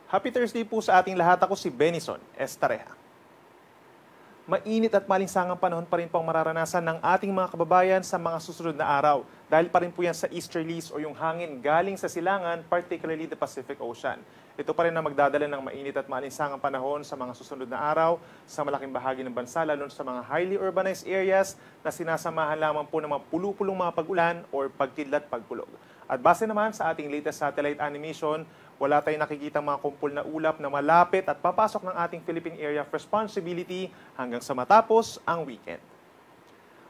Happy Thursday po sa ating lahat. Ako si Benison Estareja. Mainit at malinsangang panahon pa rin po ang mararanasan ng ating mga kababayan sa mga susunod na araw. Dahil pa rin po yan sa easterlies o yung hangin galing sa silangan, particularly the Pacific Ocean. Ito pa rin na magdadala ng mainit at malinsangang panahon sa mga susunod na araw sa malaking bahagi ng bansa, lalo sa mga highly urbanized areas na sinasamahan lamang po ng mga pulu-pulong mga pag-ulan or pagkidlat pagkulog. At base naman sa ating latest satellite animation, wala tayong nakikita mga kumpul na ulap na malapit at papasok ng ating Philippine Area of Responsibility hanggang sa matapos ang weekend.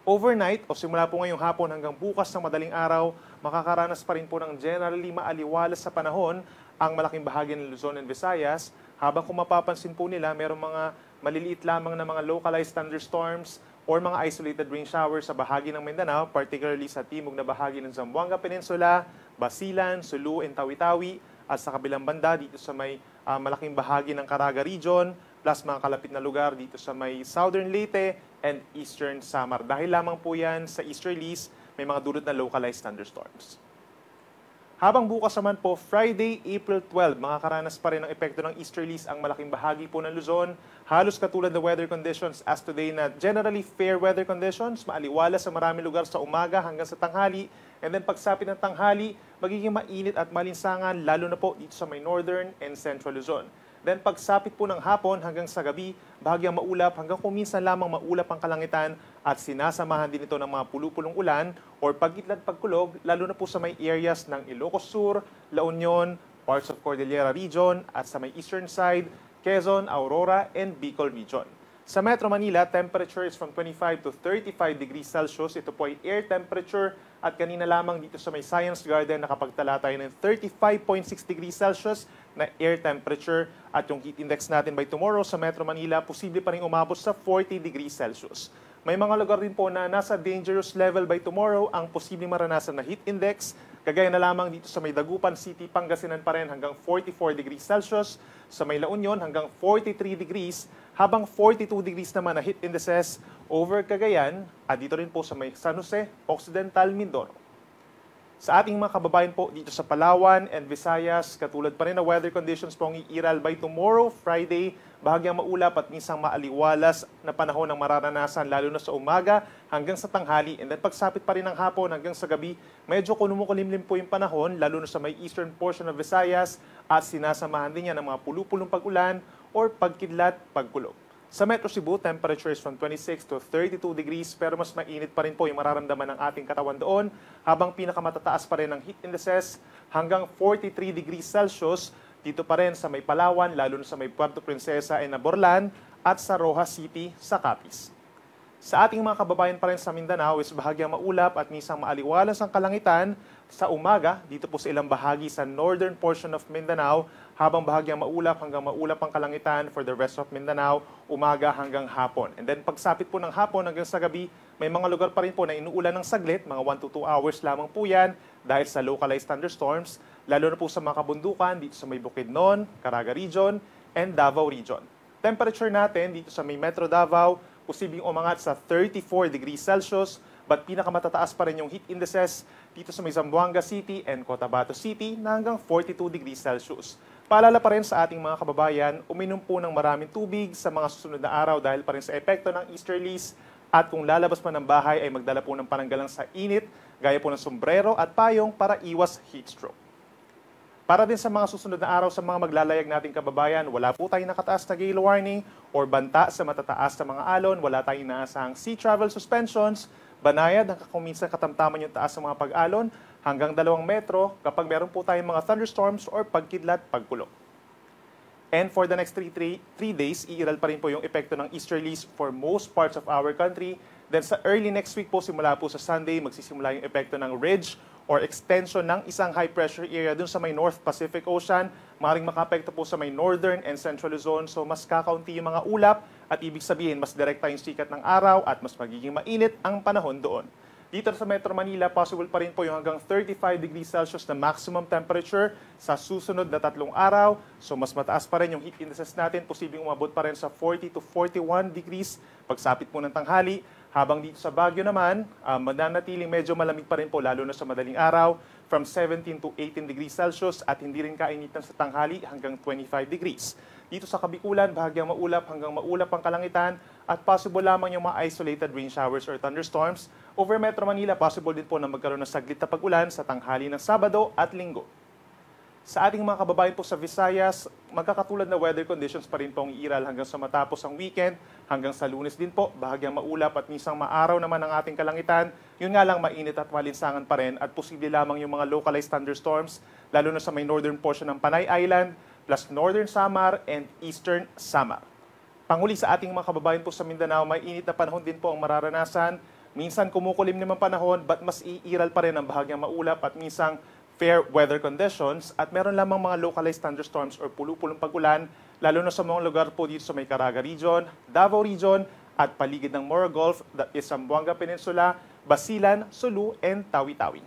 Overnight o simula po ngayong hapon hanggang bukas ng madaling araw, makakaranas pa rin po ng generally maaliwalas sa panahon ang malaking bahagi ng Luzon and Visayas, habang kung mapapansin po nila, mayroong mga maliliit lamang na mga localized thunderstorms or mga isolated rain showers sa bahagi ng Mindanao, particularly sa timog na bahagi ng Zamboanga Peninsula, Basilan, Sulu, and Tawi-Tawi, at sa kabilang banda dito sa may malaking bahagi ng Caraga Region, plus mga kalapit na lugar dito sa may Southern Leyte and Eastern Samar. Dahil lamang po yan sa easterlies, may mga dulot na localized thunderstorms. Habang bukas naman po, Friday, April 12, makakaranas pa rin ng epekto ng easterlies ang malaking bahagi po ng Luzon. Halos katulad ng weather conditions as today na generally fair weather conditions, maaliwalas sa maraming lugar sa umaga hanggang sa tanghali. And then pagsapit ng tanghali, magiging mainit at malinsangan lalo na po dito sa may northern and central Luzon. Then pagsapit po ng hapon hanggang sa gabi, bahagyang maulap hanggang kung minsan lamang maulap ang kalangitan at sinasamahan din ito ng mga pulu-pulong ulan or pagkidlat pagkulog lalo na po sa may areas ng Ilocos Sur, La Union, parts of Cordillera Region at sa may eastern side, Quezon, Aurora, and Bicol Region. Sa Metro Manila, temperature is from 25 to 35 degrees Celsius. Ito po ay air temperature at kanina lamang dito sa may Science Garden nakapagtala tayo ng 35.6 degrees Celsius na air temperature at yung heat index natin by tomorrow sa Metro Manila posible pa rin umabot sa 40 degrees Celsius. May mga lugar din po na nasa dangerous level by tomorrow ang posibleng maranasan na heat index. Kagaya na lamang dito sa may Dagupan City, Pangasinan pa rin hanggang 44 degrees Celsius. Sa may La Union hanggang 43 degrees, habang 42 degrees naman na heat indices over Cagayan at dito rin po sa may San Jose, Occidental, Mindoro. Sa ating mga kababayan po dito sa Palawan and Visayas, katulad pa rin na weather conditions po ang iiral by tomorrow, Friday, bahagyang maulap at minsang maaliwalas na panahon ang mararanasan lalo na sa umaga hanggang sa tanghali. And then pagsapit pa rin ng hapon hanggang sa gabi, medyo kumukulimlim po yung panahon lalo na sa may eastern portion of Visayas at sinasamahan din yan ng mga pulu-pulong pag-ulan or pagkidlat, pagkulog. Sa Metro Cebu, temperature is from 26 to 32 degrees pero mas mainit pa rin po yung mararamdaman ng ating katawan doon habang pinakamatataas pa rin ang heat indices hanggang 43 degrees Celsius dito pa rin sa may Palawan, lalo na sa may Puerto Princesa and Naborlan at sa Rojas City sa Capiz. Sa ating mga kababayan pa rin sa Mindanao is bahagyang maulap at minsang maaliwalas ang kalangitan sa umaga dito po sa ilang bahagi sa northern portion of Mindanao habang bahagyang maulap hanggang maulap ang kalangitan for the rest of Mindanao umaga hanggang hapon. And then pagsapit po ng hapon hanggang sa gabi, may mga lugar pa rin po na inuulan ng saglit, mga 1 to 2 hours lamang po yan dahil sa localized thunderstorms, lalo na po sa mga kabundukan dito sa may Bukidnon, Caraga Region, and Davao Region. Temperature natin dito sa may Metro Davao, posibleng umangat sa 34 degrees Celsius, but pinakamatataas pa rin yung heat indices dito sa may Zamboanga City and Cotabato City na hanggang 42 degrees Celsius. Paalala pa rin sa ating mga kababayan, uminom po ng maraming tubig sa mga susunod na araw dahil pa rin sa epekto ng easterlies at kung lalabas man ng bahay ay magdala po ng pananggalang sa init, gaya po ng sombrero at payong para iwas heat stroke. Para din sa mga susunod na araw sa mga maglalayag nating kababayan, wala po tayong nakataas na gale warning or banta sa matataas na mga alon, wala tayong inaasahang sea travel suspensions, banayad hanggang kung minsan katamtaman yung taas ng mga pag-alon hanggang 2 metro kapag meron po tayong mga thunderstorms or pagkidlat, pagkulog. And for the next 3 days, iiral pa rin po yung epekto ng easterlies for most parts of our country. Then sa early next week po, simula po sa Sunday, magsisimula yung epekto ng ridge or extension ng isang high pressure area dun sa may North Pacific Ocean. Maaaring makapekto po sa may northern and central Luzon. So mas kakaunti yung mga ulap at ibig sabihin mas direkta yung sikat ng araw at mas magiging mainit ang panahon doon. Dito sa Metro Manila, possible pa rin po yung hanggang 35 degrees Celsius na maximum temperature sa susunod na 3 araw. So mas mataas pa rin yung heat indices natin. Posibleng umabot pa rin sa 40 to 41 degrees pagsapit po ng tanghali. Habang dito sa Baguio naman, mananatiling medyo malamig pa rin po lalo na sa madaling araw. from 17 to 18 degrees Celsius at hindi rin kainitan sa tanghali hanggang 25 degrees. Dito sa Kabikulan, bahagyang maulap hanggang maulap ang kalangitan at possible lamang yung mga isolated rain showers or thunderstorms. Over Metro Manila, possible din po na magkaroon ng saglit na pag-ulan sa tanghali ng Sabado at Linggo. Sa ating mga kababayan po sa Visayas, magkakatulad na weather conditions pa rin po ang iiral hanggang sa matapos ang weekend. Hanggang sa Lunes din po, bahagyang maulap at minsan maaraw naman ang ating kalangitan. Yun nga lang, mainit at malinsangan pa rin at posible lamang yung mga localized thunderstorms, lalo na sa may northern portion ng Panay Island, plus northern Samar and eastern Samar. Panghuli sa ating mga kababayan po sa Mindanao, may init na panahon din po ang mararanasan. Minsan kumukulim naman panahon, but mas iiral pa rin ang bahagyang maulap at minsan fair weather conditions at meron lamang mga localized thunderstorms or pulu-pulong pag-ulan, lalo na sa mga lugar po dito sa may Caraga Region, Davao Region at paligid ng Moro Gulf, that is Zamboanga Peninsula, Basilan, Sulu, and Tawi-Tawi.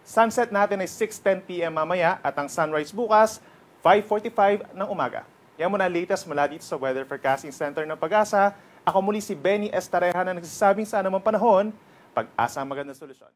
Sunset natin ay 6:10 p.m. mamaya at ang sunrise bukas, 5:45 ng umaga. Yan muna ang latest mula dito sa Weather Forecasting Center ng Pag-asa. Ako muli si Benny Estareha na nagsasabing sa anumang panahon, pag-asa ang magandang solusyon.